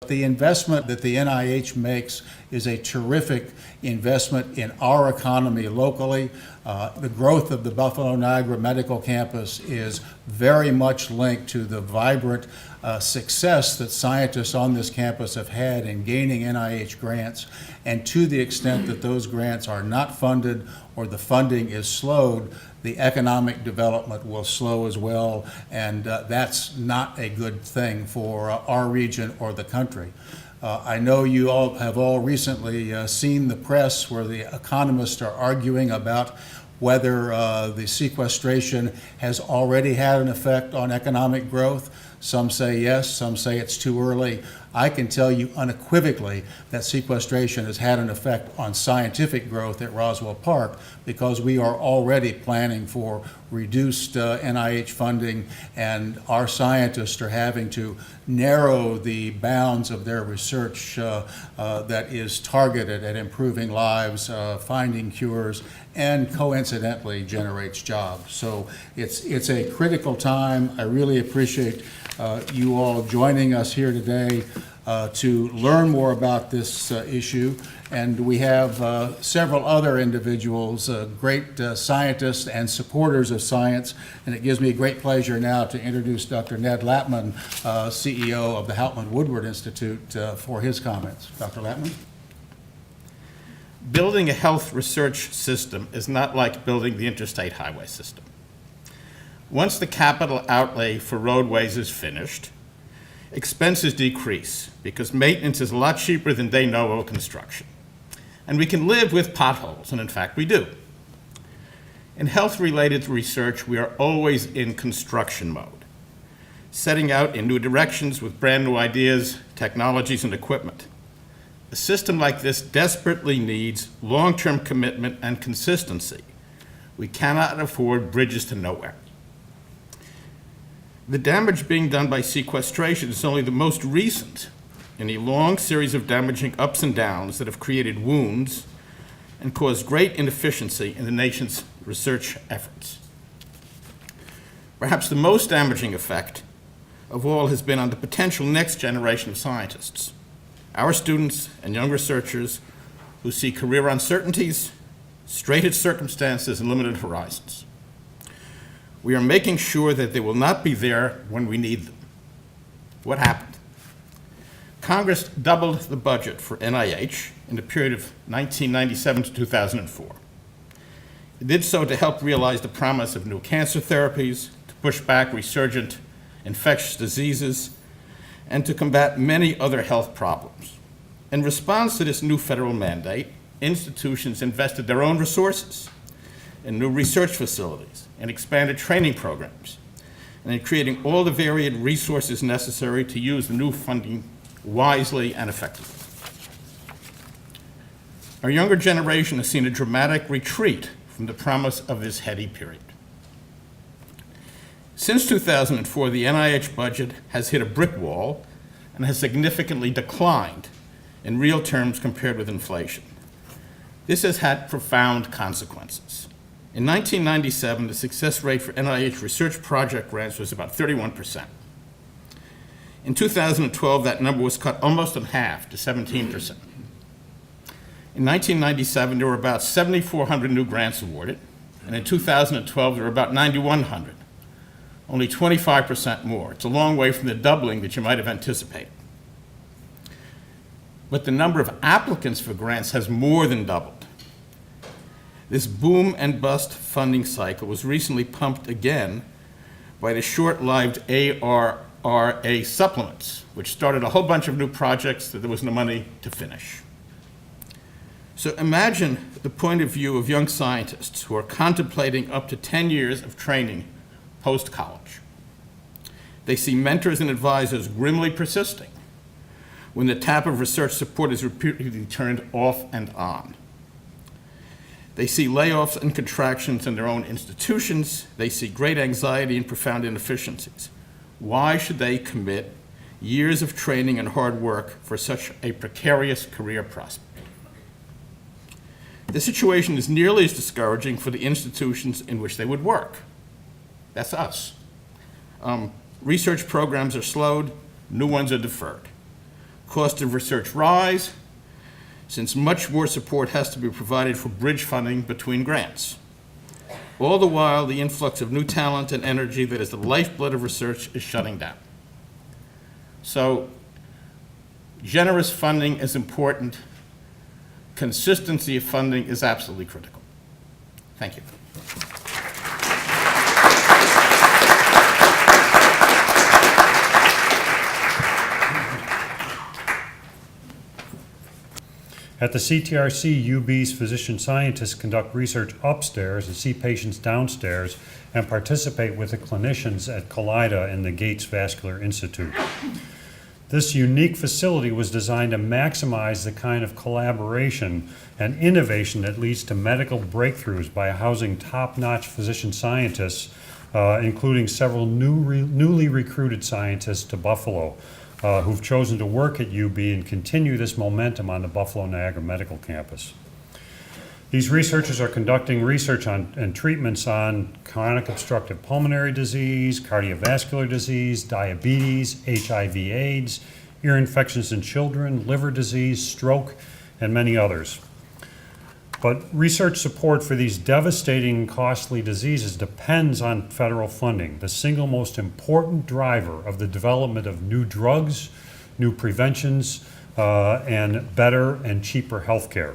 The investment that the NIH makes is a terrific investment in our economy locally. The growth of the Buffalo Niagara Medical Campus is very much linked to the vibrant success that scientists on this campus have had in gaining NIH grants. And to the extent that those grants are not funded or the funding is slowed, the economic development will slow as well, and that's not a good thing for our region or the country. I know you all have recently seen the press where the economists are arguing about whether the sequestration has already had an effect on economic growth. Some say yes, some say it's too early. I can tell you unequivocally that sequestration has had an effect on scientific growth at Roswell Park, because we are already planning for reduced NIH funding, and our scientists are having to narrow the bounds of their research that is targeted at improving lives, finding cures, and coincidentally generates jobs. So it's a critical time. I really appreciate you all joining us here today to learn more about this issue. And we have several other individuals, great scientists and supporters of science. And it gives me great pleasure now to introduce Dr. Ned Latman, CEO of the Hauptmann Woodward Institute, for his comments. Dr. Latman? Building a health research system is not like building the interstate highway system. Once the capital outlay for roadways is finished, expenses decrease because maintenance is a lot cheaper than de novo construction. And we can live with potholes, and in fact we do. In health-related research, we are always in construction mode, setting out in new directions with brand new ideas, technologies, and equipment. A system like this desperately needs long-term commitment and consistency. We cannot afford bridges to nowhere. The damage being done by sequestration is only the most recent in a long series of damaging ups and downs that have created wounds and caused great inefficiency in the nation's research efforts. Perhaps the most damaging effect of all has been on the potential next generation of scientists, our students and young researchers who see career uncertainties, straitened circumstances, and limited horizons. We are making sure that they will not be there when we need them. What happened? Congress doubled the budget for NIH in the period of 1997 to 2004. It did so to help realize the promise of new cancer therapies, to push back resurgent infectious diseases, and to combat many other health problems. In response to this new federal mandate, institutions invested their own resources in new research facilities and expanded training programs, and in creating all the varied resources necessary to use the new funding wisely and effectively. Our younger generation has seen a dramatic retreat from the promise of this heady period. Since 2004, the NIH budget has hit a brick wall and has significantly declined in real terms compared with inflation. This has had profound consequences. In 1997, the success rate for NIH research project grants was about 31%. In 2012, that number was cut almost in half to 17%. In 1997, there were about 7,400 new grants awarded, and in 2012, there were about 9,100, only 25% more. It's a long way from the doubling that you might have anticipated. But the number of applicants for grants has more than doubled. This boom and bust funding cycle was recently pumped again by the short-lived ARRA supplements, which started a whole bunch of new projects that there was no money to finish. So imagine the point of view of young scientists who are contemplating up to 10 years of training post-college. They see mentors and advisors grimly persisting when the tap of research support is repeatedly turned off and on. They see layoffs and contractions in their own institutions. They see great anxiety and profound inefficiencies. Why should they commit years of training and hard work for such a precarious career prospect? The situation is nearly as discouraging for the institutions in which they would work. That's us. Research programs are slowed, new ones are deferred. cost of research rise, since much more support has to be provided for bridge funding between grants. All the while, the influx of new talent and energy that is the lifeblood of research is shutting down. So, generous funding is important. Consistency of funding is absolutely critical. Thank you. At the CTRC, UB's physician scientists conduct research upstairs and see patients downstairs and participate with the clinicians at Kaleida in the Gates Vascular Institute. This unique facility was designed to maximize the kind of collaboration and innovation that leads to medical breakthroughs by housing top-notch physician scientists, including several newly recruited scientists to Buffalo, who've chosen to work at UB and continue this momentum on the Buffalo Niagara Medical Campus. These researchers are conducting research on and treatments on chronic obstructive pulmonary disease, cardiovascular disease, diabetes, HIV/AIDS, ear infections in children, liver disease, stroke, and many others. But research support for these devastating, costly diseases depends on federal funding, the single most important driver of the development of new drugs, new preventions, and better and cheaper health care.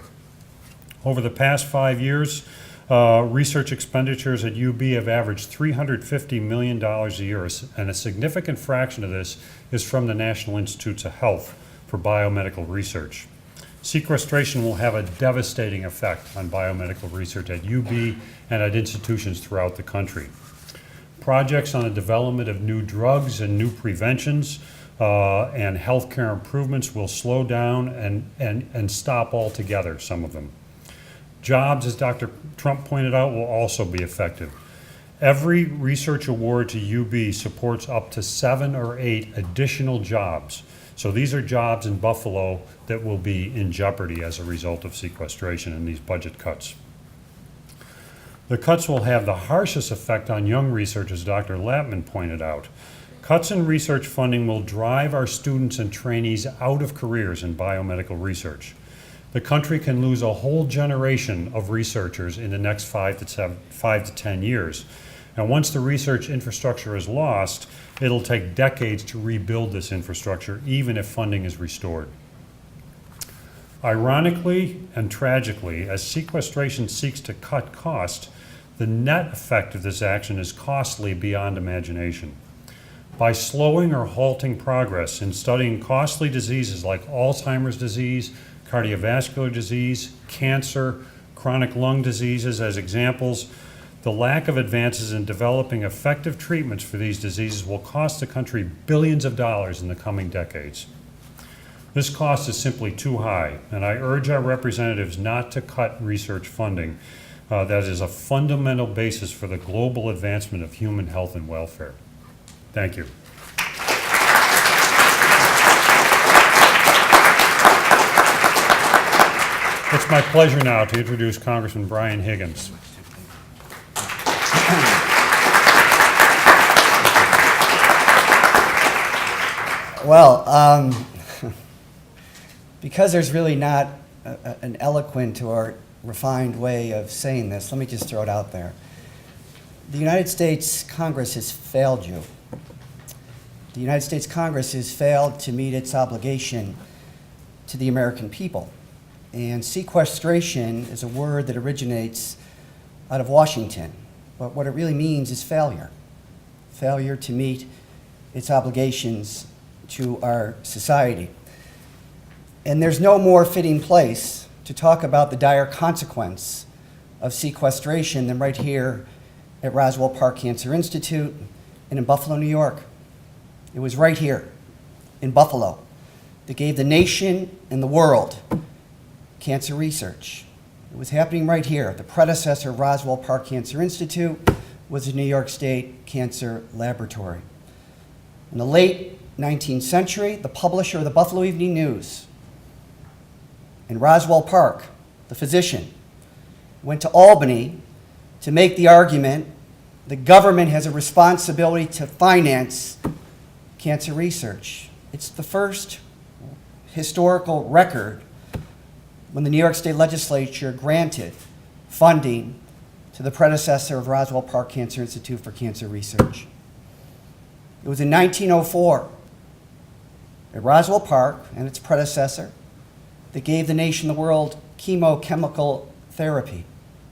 Over the past 5 years, research expenditures at UB have averaged $350 million a year, and a significant fraction of this is from the National Institutes of Health for biomedical research. Sequestration will have a devastating effect on biomedical research at UB and at institutions throughout the country. Projects on the development of new drugs and new preventions and healthcare improvements will slow down and stop altogether, some of them. Jobs, as Dr. Trump pointed out, will also be affected. Every research award to UB supports up to 7 or 8 additional jobs. So these are jobs in Buffalo that will be in jeopardy as a result of sequestration and these budget cuts. The cuts will have the harshest effect on young researchers, Dr. Lappman pointed out. Cuts in research funding will drive our students and trainees out of careers in biomedical research. The country can lose a whole generation of researchers in the next 5 to 10 years. And once the research infrastructure is lost, it'll take decades to rebuild this infrastructure, even if funding is restored. Ironically and tragically, as sequestration seeks to cut costs, the net effect of this action is costly beyond imagination. By slowing or halting progress in studying costly diseases like Alzheimer's disease, cardiovascular disease, cancer, chronic lung diseases as examples, the lack of advances in developing effective treatments for these diseases will cost the country billions of dollars in the coming decades. This cost is simply too high, and I urge our representatives not to cut research funding that is a fundamental basis for the global advancement of human health and welfare. Thank you. It's my pleasure now to introduce Congressman Brian Higgins. Well, because there's really not an eloquent or refined way of saying this, let me just throw it out there. The United States Congress has failed you. The United States Congress has failed to meet its obligation to the American people. And sequestration is a word that originates out of Washington. But what it really means is failure. Failure to meet its obligations to our society. And there's no more fitting place to talk about the dire consequence of sequestration than right here at Roswell Park Cancer Institute and in Buffalo, New York. It was right here in Buffalo that gave the nation and the world cancer research. It was happening right here. The predecessor of Roswell Park Cancer Institute was the New York State Cancer Laboratory. In the late 19th century, the publisher of the Buffalo Evening News and Roswell Park, the physician, went to Albany to make the argument the government has a responsibility to finance cancer research. It's the first historical record when the New York State Legislature granted funding to the predecessor of Roswell Park Cancer Institute for cancer research. It was in 1904 at Roswell Park and its predecessor that gave the nation, the world, chemochemical therapy,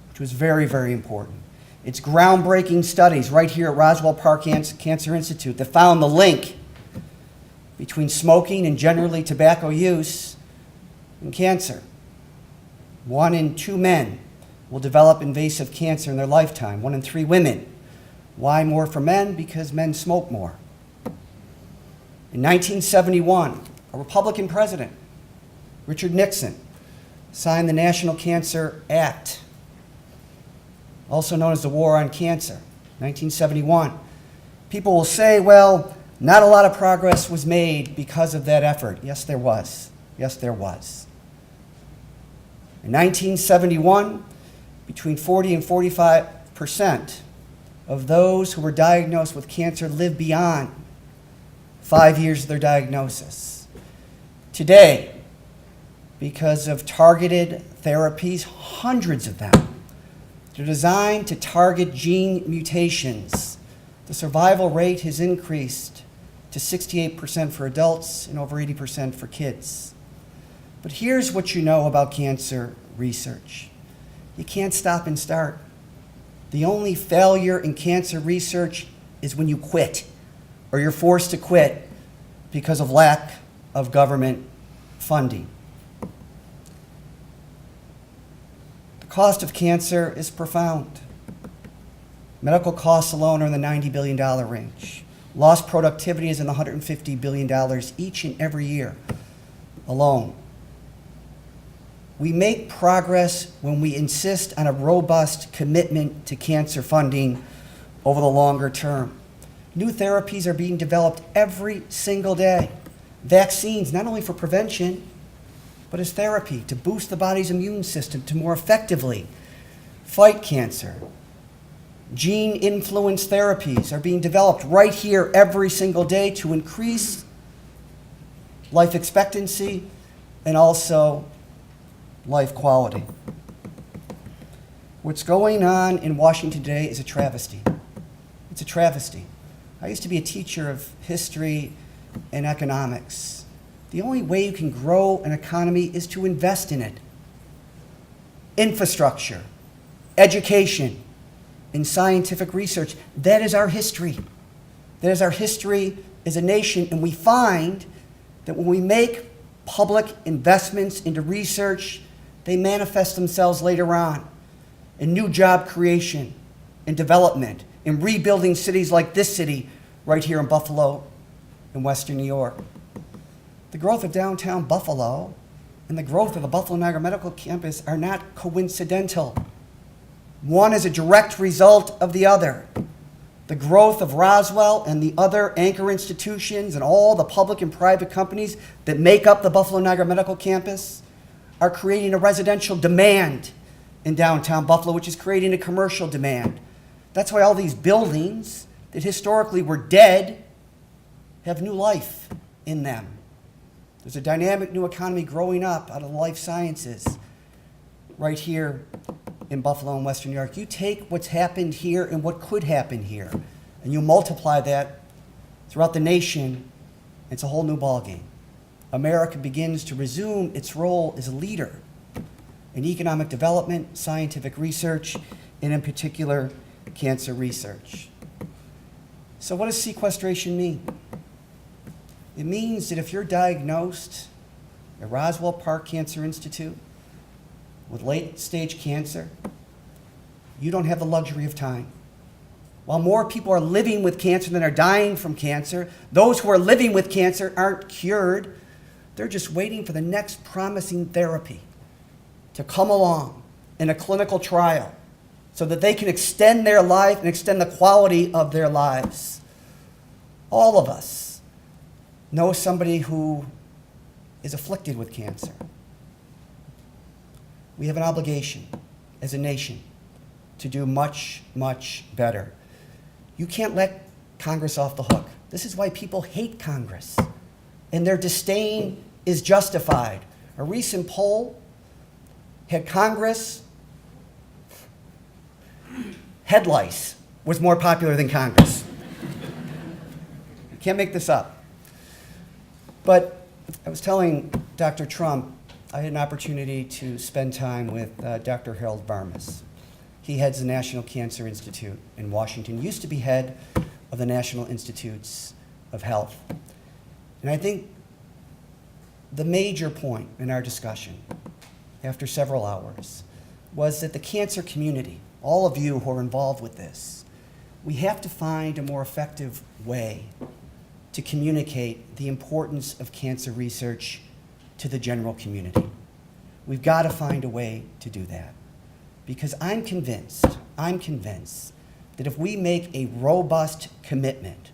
which was very, very important. It's groundbreaking studies right here at Roswell Park Cancer Institute that found the link between smoking and generally tobacco use and cancer. 1 in 2 men will develop invasive cancer in their lifetime, 1 in 3 women. Why more for men? Because men smoke more. In 1971, a Republican president, Richard Nixon, signed the National Cancer Act, also known as the War on Cancer, 1971. People will say, well, not a lot of progress was made because of that effort. Yes, there was. Yes, there was. In 1971, between 40 and 45% of those who were diagnosed with cancer lived beyond 5 years of their diagnosis. Today, because of targeted therapies, hundreds of them, they're designed to target gene mutations. The survival rate has increased to 68% for adults and over 80% for kids. But here's what you know about cancer research. You can't stop and start. The only failure in cancer research is when you quit, or you're forced to quit because of lack of government funding. The cost of cancer is profound. Medical costs alone are in the $90 billion range. Lost productivity is in the $150 billion each and every year alone. We make progress when we insist on a robust commitment to cancer funding over the longer term. New therapies are being developed every single day. Vaccines, not only for prevention, but as therapy to boost the body's immune system to more effectively fight cancer. Gene-influenced therapies are being developed right here every single day to increase life expectancy and also life quality. What's going on in Washington today is a travesty. It's a travesty. I used to be a teacher of history and economics. The only way you can grow an economy is to invest in it. Infrastructure, education, and scientific research. That is our history. That is our history as a nation, and we find that when we make public investments into research, they manifest themselves later on in new job creation and development, in rebuilding cities like this city right here in Buffalo in Western New York. The growth of downtown Buffalo and the growth of the Buffalo Niagara Medical Campus are not coincidental. One is a direct result of the other. The growth of Roswell and the other anchor institutions and all the public and private companies that make up the Buffalo Niagara Medical Campus are creating a residential demand in downtown Buffalo, which is creating a commercial demand. That's why all these buildings that historically were dead have new life in them. There's a dynamic new economy growing up out of the life sciences right here in Buffalo and Western New York. You take what's happened here and what could happen here, and you multiply that throughout the nation, it's a whole new ballgame. America begins to resume its role as a leader in economic development, scientific research, and in particular, cancer research. So what does sequestration mean? It means that if you're diagnosed at Roswell Park Cancer Institute with late-stage cancer, you don't have the luxury of time. While more people are living with cancer than are dying from cancer, those who are living with cancer aren't cured. They're just waiting for the next promising therapy to come along in a clinical trial so that they can extend their life and extend the quality of their lives. All of us know somebody who is afflicted with cancer. We have an obligation as a nation to do much, much better. You can't let Congress off the hook. This is why people hate Congress. And their disdain is justified. A recent poll had Congress, head lice was more popular than Congress. You can't make this up. But I was telling Dr. Trump, I had an opportunity to spend time with Dr. Harold Varmus. He heads the National Cancer Institute in Washington, used to be head of the National Institutes of Health. And I think the major point in our discussion, after several hours, was that the cancer community, all of you who are involved with this, we have to find a more effective way to communicate the importance of cancer research to the general community. We've got to find a way to do that. Because I'm convinced that if we make a robust commitment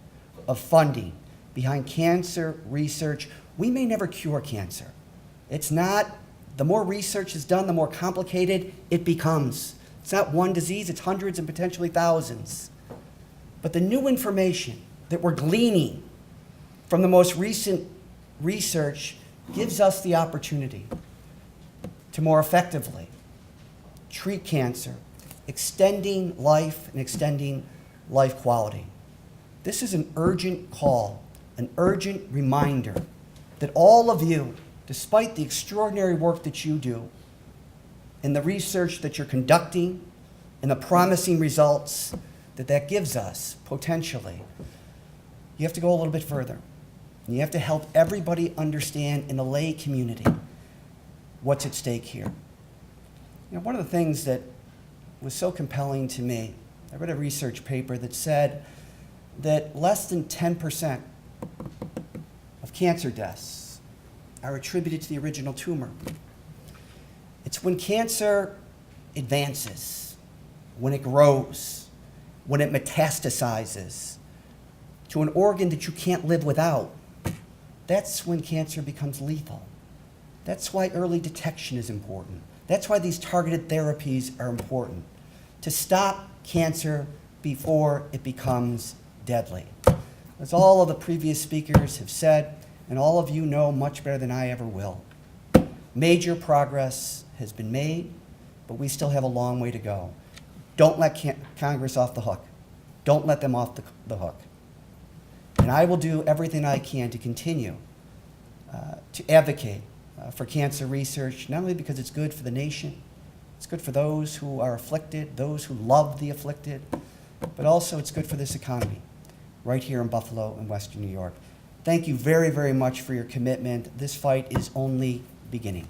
of funding behind cancer research, we may never cure cancer. It's not, the more research is done, the more complicated it becomes. It's not one disease, it's hundreds and potentially thousands. But the new information that we're gleaning from the most recent research gives us the opportunity to more effectively treat cancer, extending life and extending life quality. This is an urgent call, an urgent reminder that all of you, despite the extraordinary work that you do and the research that you're conducting and the promising results that gives us potentially, you have to go a little bit further. You have to help everybody understand in the lay community what's at stake here. You know, one of the things that was so compelling to me, I read a research paper that said that less than 10% of cancer deaths are attributed to the original tumor. It's when cancer advances, when it grows, when it metastasizes to an organ that you can't live without. That's when cancer becomes lethal. That's why early detection is important. That's why these targeted therapies are important, to stop cancer before it becomes deadly. As all of the previous speakers have said, and all of you know much better than I ever will, major progress has been made, but we still have a long way to go. Don't let Congress off the hook. Don't let them off the hook. And I will do everything I can to continue to advocate for cancer research, not only because it's good for the nation, it's good for those who are afflicted, those who love the afflicted, but also it's good for this economy right here in Buffalo and Western New York. Thank you very, very much for your commitment. This fight is only beginning.